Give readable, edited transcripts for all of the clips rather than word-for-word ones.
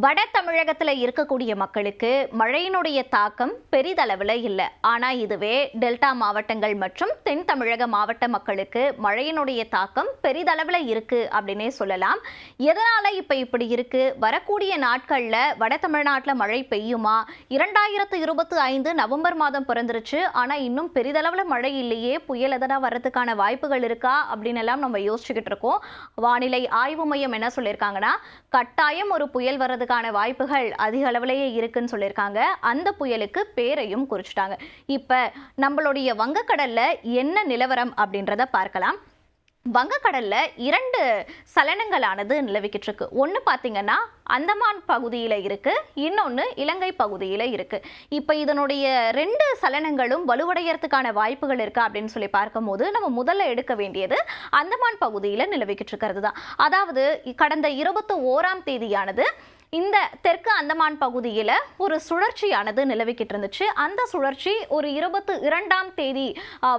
வட தமிழகத்தில் இருக்கக்கூடிய மக்களுக்கு மழையினுடைய தாக்கம் பெரிதளவில் இல்லை. ஆனால் இதுவே டெல்டா மாவட்டங்கள் மற்றும் தென் தமிழக மாவட்ட மக்களுக்கு மழையினுடைய தாக்கம் பெரிதளவில் இருக்கு அப்படின்னே சொல்லலாம். எதனால இப்போ இப்படி இருக்கு? வரக்கூடிய நாட்களில் வட தமிழ்நாட்டில் மழை பெய்யுமா? 2025 நவம்பர் மாதம் பிறந்துருச்சு, ஆனால் இன்னும் பெரிதளவில் மழை இல்லையே, புயல் எதனா வர்றதுக்கான வாய்ப்புகள் இருக்கா அப்படின்னு எல்லாம் நம்ம யோசிச்சுக்கிட்டு இருக்கோம். வானிலை ஆய்வு மையம் என்ன சொல்லியிருக்காங்கன்னா, கட்டாயம் ஒரு புயல் வர வாய்ப்புகள் அதிக அளவிலேயே இருக்குன்னு சொல்லியிருக்காங்க. அந்த புயலுக்கு பேரையும் குறிச்சிட்டாங்க. இப்ப நம்மளுடைய வங்கக்கடல்ல என்ன நிலவரம் அப்படின்றத பார்க்கலாம். வங்கக்கடல்ல 2 சலனங்களானது நிலவிக்கிட்டு இருக்கு. ஒன்று பார்த்தீங்கன்னா அந்தமான் பகுதியில் இருக்கு, இன்னொன்று இலங்கை பகுதியில் இருக்கு. இப்போ இதனுடைய 2 சலனங்களும் வலுவடையறதுக்கான வாய்ப்புகள் இருக்கா அப்படின்னு சொல்லி பார்க்கும்போது நம்ம முதல்ல எடுக்க வேண்டியது அந்தமான் பகுதியில் நிலவிக்கிட்டு இருக்கிறது தான். அதாவது கடந்த 21ஆம் தேதியானது இந்த தெற்கு அந்தமான் பகுதியில் ஒரு சுழற்சியானது நிலவிக்கிட்டு இருந்துச்சு. அந்த சுழற்சி ஒரு 22ஆம் தேதி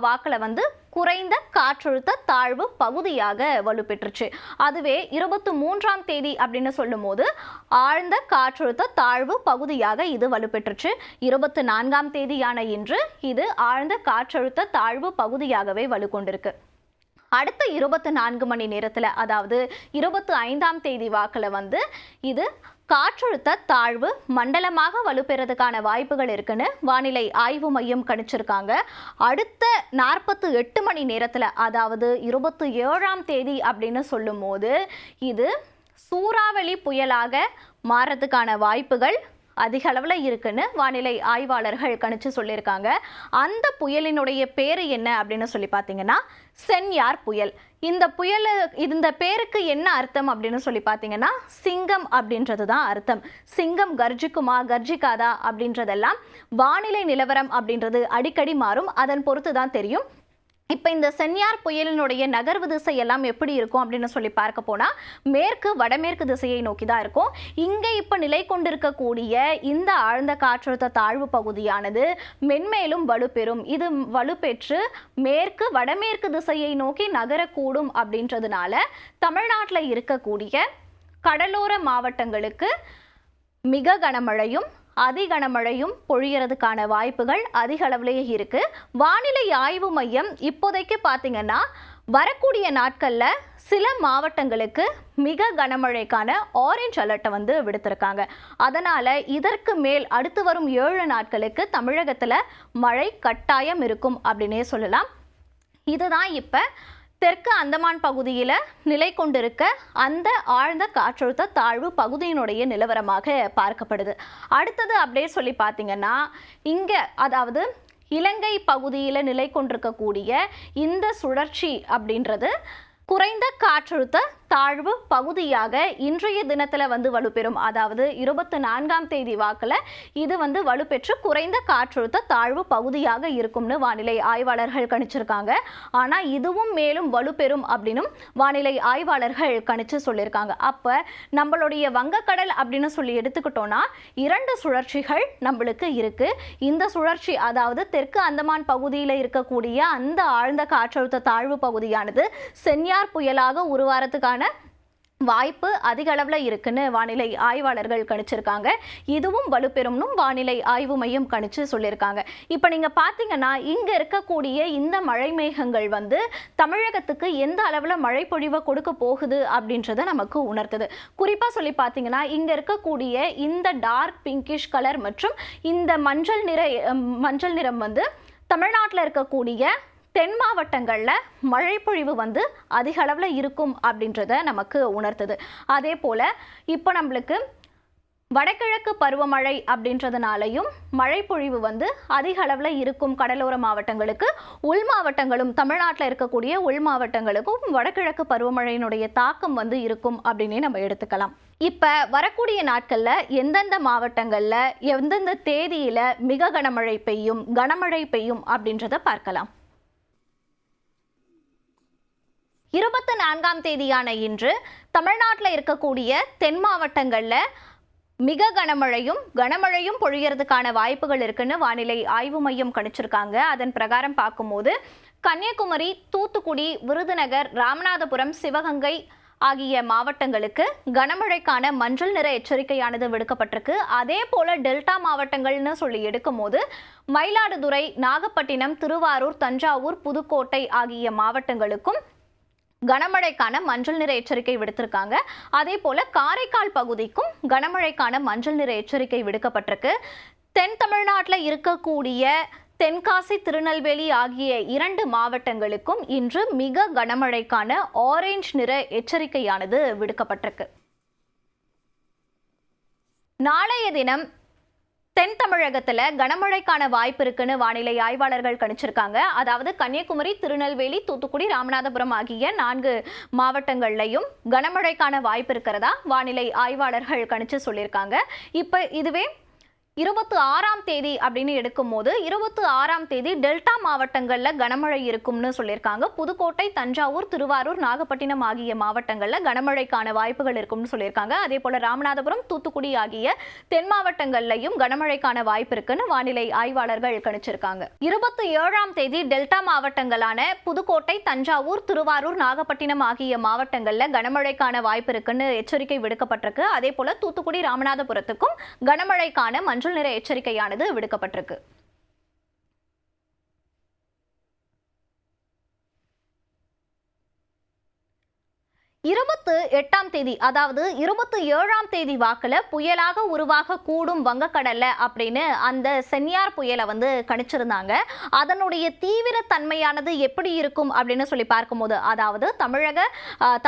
வாக்கில் குறைந்த காற்றழுத்த தாழ்வு பகுதியாக வலுப்பெற்றுச்சு. அதுவே 23ஆம் தேதி அப்படின்னு சொல்லும் போது ஆழ்ந்த காற்றழுத்த தாழ்வு பகுதியாக இது வலுப்பெற்றுச்சு. 24ஆம் தேதியான இன்று இது ஆழ்ந்த காற்றழுத்த தாழ்வு பகுதியாகவே வலுக்கொண்டிருக்கு. அடுத்த 24 மணி நேரத்தில், அதாவது 25ஆம் தேதி வாக்கில் இது காற்றழுத்த தாழ்வு மண்டலமாக வலுப்பெறதுக்கான வாய்ப்புகள் இருக்குன்னு வானிலை ஆய்வு மையம் கணிச்சிருக்காங்க. அடுத்த 48 மணி நேரத்தில், அதாவது 27ஆம் தேதி அப்படின்னு சொல்லும் போது இது சூறாவளி புயலாக மாறதுக்கான வாய்ப்புகள் அதிக அளவில் இருக்குன்னு வானிலை ஆய்வாளர்கள் கணிச்சு சொல்லியிருக்காங்க. அந்த புயலினுடைய பேரு என்ன அப்படின்னு சொல்லி பார்த்தீங்கன்னா சென்யார் புயல். இந்த பேருக்கு என்ன அர்த்தம் அப்படின்னு சொல்லி பார்த்தீங்கன்னா சிங்கம் அப்படின்றது தான் அர்த்தம். சிங்கம் கர்ஜிக்குமா கர்ஜிக்காதா அப்படின்றதெல்லாம் வானிலை நிலவரம் அப்படின்றது அடிக்கடி மாறும், அதன் பொறுத்து தான் தெரியும். இப்போ இந்த சென்யார் புயலினுடைய நகர்வு திசை எல்லாம் எப்படி இருக்கும் அப்படின்னு சொல்லி பார்க்க போனால் மேற்கு வடமேற்கு திசையை நோக்கி தான் இருக்கும். இங்கே இப்போ நிலை கொண்டிருக்கக்கூடிய இந்த ஆழ்ந்த காற்றழுத்த தாழ்வு பகுதியானது மென்மேலும் வலுப்பெறும். இது வலுப்பெற்று மேற்கு வடமேற்கு திசையை நோக்கி நகரக்கூடும். அப்படின்றதுனால தமிழ்நாட்டில் இருக்கக்கூடிய கடலோர மாவட்டங்களுக்கு மிக கனமழையும் அதிகனமழையும் பொழியறதுக்கான வாய்ப்புகள் அதிக அளவிலேயே இருக்கு. வானிலை ஆய்வு மையம் இப்போதைக்கு பார்த்தீங்கன்னா வரக்கூடிய நாட்களில் சில மாவட்டங்களுக்கு மிக கனமழைக்கான ஆரஞ்சு அலர்ட்டை விடுத்திருக்காங்க. அதனால இதற்கு மேல் அடுத்து வரும் 7 நாட்களுக்கு தமிழகத்தில் மழை கட்டாயம் இருக்கும் அப்படின்னே சொல்லலாம். இதுதான் இப்போ தெற்கு அந்தமான் பகுதியில் நிலை கொண்டிருக்க அந்த ஆழ்ந்த காற்றழுத்த தாழ்வு பகுதியினுடைய நிலவரமாக பார்க்கப்படுது. அடுத்தது அப்படியே சொல்லி பார்த்தீங்கன்னா இங்கே, அதாவது இலங்கை பகுதியில் நிலை கொண்டிருக்கக்கூடிய இந்த சுழற்சி அப்படின்றது குறைந்த காற்றழுத்த தாழ்வு பகுதியாக இன்றைய தினத்தில் வலுப்பெறும். அதாவது 24ஆம் தேதி வாக்கில் இது வலுப்பெற்று குறைந்த காற்றழுத்த தாழ்வு பகுதியாக இருக்கும்னு வானிலை ஆய்வாளர்கள் கணிச்சிருக்காங்க. ஆனால் இதுவும் மேலும் வலுப்பெறும் அப்படின்னும் வானிலை ஆய்வாளர்கள் கணிச்சு சொல்லியிருக்காங்க. அப்போ நம்மளுடைய வங்கக்கடல் அப்படின்னு சொல்லி எடுத்துக்கிட்டோம்னா 2 சுழற்சிகள் நம்மளுக்கு இருக்கு. இந்த சுழற்சி, அதாவது தெற்கு அந்தமான் பகுதியில் இருக்கக்கூடிய அந்த ஆழ்ந்த காற்றழுத்த தாழ்வு பகுதியானது சென்யார் புயலாக உருவாறதுக்கான வாய்ப்பு அதிக அளவில் இருக்குன்னு வானிலை ஆய்வாளர்கள் கணிச்சிருக்காங்க. இதுவும் வலுப்பெறும்னு வானிலை ஆய்வு மையம் கணிச்சு சொல்லியிருக்காங்க. இப்போ நீங்கள் பார்த்தீங்கன்னா இங்கே இருக்கக்கூடிய இந்த மழை மேகங்கள் தமிழகத்துக்கு எந்த அளவில் மழை பொழிவை கொடுக்க போகுது அப்படின்றத நமக்கு உணர்த்துது. குறிப்பாக சொல்லி பார்த்தீங்கன்னா இங்கே இருக்கக்கூடிய இந்த டார்க் பிங்கிஷ் கலர் மற்றும் இந்த மஞ்சள் நிறம் தமிழ்நாட்டில் இருக்கக்கூடிய தென் மாவட்டங்களில் மழை பொழிவு அதிக அளவில் இருக்கும் அப்படின்றத நமக்கு உணர்த்துது. அதே போல் இப்போ நம்மளுக்கு வடகிழக்கு பருவமழை அப்படின்றதுனாலையும் மழை பொழிவு அதிக அளவில் இருக்கும். கடலோர மாவட்டங்களுக்கு, உள் மாவட்டங்களும், தமிழ்நாட்டில் இருக்கக்கூடிய உள் மாவட்டங்களுக்கும் வடகிழக்கு பருவமழையினுடைய தாக்கம் இருக்கும் அப்படின்னே நம்ம எடுத்துக்கலாம். இப்போ வரக்கூடிய நாட்களில் எந்தெந்த மாவட்டங்களில் எந்தெந்த தேதியில் மிக கனமழை பெய்யும் அப்படின்றத பார்க்கலாம். 24ஆம் தேதியான இன்று தமிழ்நாட்டில் இருக்கக்கூடிய தென் மாவட்டங்களில் மிக கனமழையும் பொழியறதுக்கான வாய்ப்புகள் இருக்குன்னு வானிலை ஆய்வு மையம் கணிச்சிருக்காங்க. அதன் பிரகாரம் பார்க்கும்போது கன்னியாகுமரி, தூத்துக்குடி, விருதுநகர், ராமநாதபுரம், சிவகங்கை, ஆகிய மாவட்டங்களுக்கு கனமழைக்கான மஞ்சள் நிற எச்சரிக்கையானது விடுக்கப்பட்டிருக்கு. அதே போல டெல்டா மாவட்டங்கள்னு சொல்லி எடுக்கும் போது மயிலாடுதுறை, நாகப்பட்டினம், திருவாரூர், தஞ்சாவூர், புதுக்கோட்டை ஆகிய மாவட்டங்களுக்கும் கனமழைக்கான மஞ்சள் நிற எச்சரிக்கை விடுத்திருக்காங்க. அதே போல காரைக்கால் பகுதிக்கும் கனமழைக்கான மஞ்சள் நிற எச்சரிக்கை விடுக்கப்பட்டிருக்கு. தென் தமிழ்நாட்டில் இருக்கக்கூடிய தென்காசி, திருநெல்வேலி ஆகிய 2 மாவட்டங்களுக்கும் இன்று மிக கனமழைக்கான ஆரஞ்சு நிற எச்சரிக்கையானது விடுக்கப்பட்டிருக்கு. நாளைய தினம் தென் தமிழகத்துல கனமழைக்கான வாய்ப்பு இருக்குன்னு வானிலை ஆய்வாளர்கள் கணிச்சிருக்காங்க. அதாவது கன்னியாகுமரி, திருநெல்வேலி, தூத்துக்குடி, ராமநாதபுரம் ஆகிய 4 மாவட்டங்கள்லையும் கனமழைக்கான வாய்ப்பு இருக்கிறதா வானிலை ஆய்வாளர்கள் கணிச்சு சொல்லியிருக்காங்க. இப்ப இதுவே 26ஆம் தேதி அப்படின்னு எடுக்கும் போது 26ஆம் தேதி டெல்டா மாவட்டங்கள்ல கனமழை இருக்கும்னு சொல்லியிருக்காங்க. புதுக்கோட்டை, தஞ்சாவூர், திருவாரூர், நாகப்பட்டினம் ஆகிய மாவட்டங்கள்ல கனமழைக்கான வாய்ப்புகள் இருக்கும்னு சொல்லியிருக்காங்க. அதே போல ராமநாதபுரம், தூத்துக்குடி ஆகிய தென் மாவட்டங்கள்லையும் கனமழைக்கான வாய்ப்பு இருக்குன்னு வானிலை ஆய்வாளர்கள் கணிச்சிருக்காங்க. 27ஆம் தேதி டெல்டா மாவட்டங்களான புதுக்கோட்டை, தஞ்சாவூர், திருவாரூர், நாகப்பட்டினம் ஆகிய மாவட்டங்கள்ல கனமழைக்கான வாய்ப்பு இருக்குன்னு எச்சரிக்கை விடுக்கப்பட்டிருக்கு. அதே போல தூத்துக்குடி, ராமநாதபுரத்துக்கும் கனமழைக்கான மஞ்சள் நிற எச்சரிக்கையானது விடுக்கப்பட்டிருக்கு. 28ஆம் தேதி, அதாவது 27ஆம் தேதி வாக்குல புயலாக உருவாக கூடும் வங்கக்கடல்ல அப்படின்னு அந்த சென்யார் புயலை கணிச்சிருந்தாங்க. அதனுடைய தீவிரத்தன்மையானது எப்படி இருக்கும் அப்படின்னு சொல்லி பார்க்கும்போது, அதாவது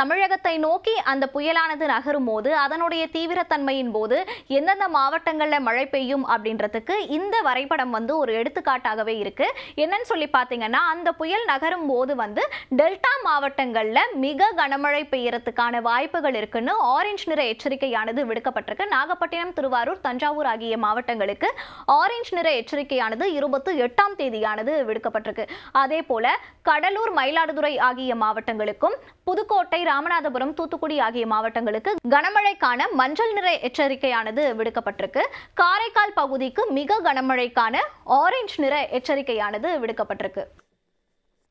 தமிழகத்தை நோக்கி அந்த புயலானது நகரும் போது அதனுடைய தீவிரத்தன்மையின் போது எந்தெந்த மாவட்டங்களில் மழை பெய்யும் அப்படின்றதுக்கு இந்த வரைபடம் ஒரு எடுத்துக்காட்டாகவே இருக்கு. என்னன்னு சொல்லி பார்த்தீங்கன்னா, அந்த புயல் நகரும் போது டெல்டா மாவட்டங்கள்ல மிக கனமழை பெய்யறதுக்கான வாய்ப்புகள் இருக்குன்னு ஆரஞ்சு நிற எச்சரிக்கையானது விடுக்கப்பட்டிருக்கு. நாகப்பட்டினம், திருவாரூர், தஞ்சாவூர் ஆகிய மாவட்டங்களுக்கு ஆரஞ்சு நிற எச்சரிக்கையானது 28ஆம் தேதியானது விடுக்கப்பட்டிருக்கு. அதே போல கடலூர், மயிலாடுதுறை ஆகிய மாவட்டங்களுக்கும் புதுக்கோட்டை, ராமநாதபுரம், தூத்துக்குடி ஆகிய மாவட்டங்களுக்கு கனமழைக்கான மஞ்சள் நிற எச்சரிக்கையானது விடுக்கப்பட்டிருக்கு. காரைக்கால் பகுதிக்கு மிக கனமழைக்கான ஆரஞ்சு நிற எச்சரிக்கையானது விடுக்கப்பட்டிருக்கு.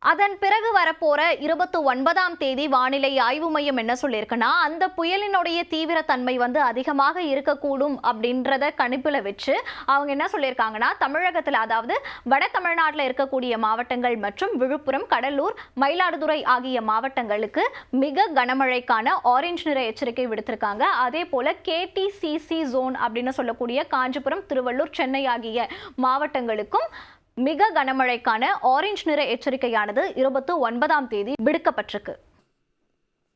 அதன் பிறகு வரப்போற 29ஆம் தேதி வானிலை ஆய்வு மையம் என்ன சொல்லியிருக்குன்னா, அந்த புயலினுடைய தீவிரத்தன்மை அதிகமாக இருக்கக்கூடும் அப்படின்றத கணிப்புல வச்சு அவங்க என்ன சொல்லியிருக்காங்கன்னா, தமிழகத்தில், அதாவது வட தமிழ்நாட்டில் இருக்கக்கூடிய மாவட்டங்கள் மற்றும் விழுப்புரம், கடலூர், மயிலாடுதுறை ஆகிய மாவட்டங்களுக்கு மிக கனமழைக்கான ஆரஞ்சு நிற எச்சரிக்கை விடுத்திருக்காங்க. அதே போல KTCC ஜோன் அப்படின்னு சொல்லக்கூடிய காஞ்சிபுரம், திருவள்ளூர், சென்னை ஆகிய மாவட்டங்களுக்கும் மிக கனமழைக்கான ஆரஞ்சு நிற எச்சரிக்கையானது 29ஆம் தேதி விடுக்கப்பட்டிருக்கு.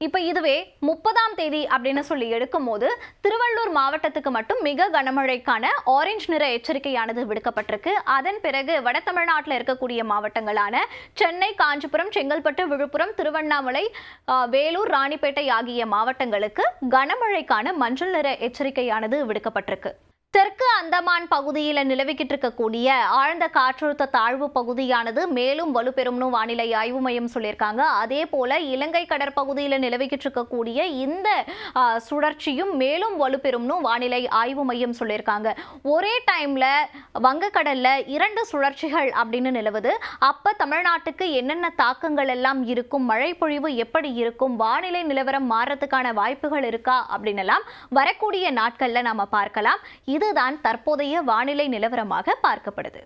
இப்ப இதுவே 30ஆம் தேதி அப்படின்னு சொல்லி எடுக்கும் போது திருவள்ளூர் மாவட்டத்துக்கு மட்டும் மிக கனமழைக்கான ஆரஞ்சு நிற எச்சரிக்கையானது விடுக்கப்பட்டிருக்கு. அதன் பிறகு வட தமிழ்நாட்டில் இருக்கக்கூடிய மாவட்டங்களான சென்னை, காஞ்சிபுரம், செங்கல்பட்டு, விழுப்புரம், திருவண்ணாமலை, வேலூர், ராணிப்பேட்டை ஆகிய மாவட்டங்களுக்கு கனமழைக்கான மஞ்சள் நிற எச்சரிக்கையானது விடுக்கப்பட்டிருக்கு. தெற்கு அந்தமான் பகுதியில் நிலவிக்கிட்டு இருக்கக்கூடிய ஆழ்ந்த காற்றழுத்த தாழ்வு பகுதியானது மேலும் வலுப்பெறும்னு வானிலை ஆய்வு மையம் சொல்லியிருக்காங்க. அதே போல இலங்கை கடற்பகுதியில் நிலவிக்கிட்டு இருக்கக்கூடிய இந்த சுழற்சியும் மேலும் வலுப்பெறும்னு வானிலை ஆய்வு மையம் சொல்லியிருக்காங்க. ஒரே டைம்ல வங்கக்கடல்ல 2 சுழற்சிகள் அப்படின்னு நிலவுது. அப்ப தமிழ்நாட்டுக்கு என்னென்ன தாக்கங்கள் எல்லாம் இருக்கும், மழை பொழிவு எப்படி இருக்கும், வானிலை நிலவரம் மாறதுக்கான வாய்ப்புகள் இருக்கா அப்படின்னு எல்லாம் வரக்கூடிய நாட்கள்ல நாம பார்க்கலாம். இதுதான் தற்போதைய வானிலை நிலவரமாக பார்க்கப்படுது.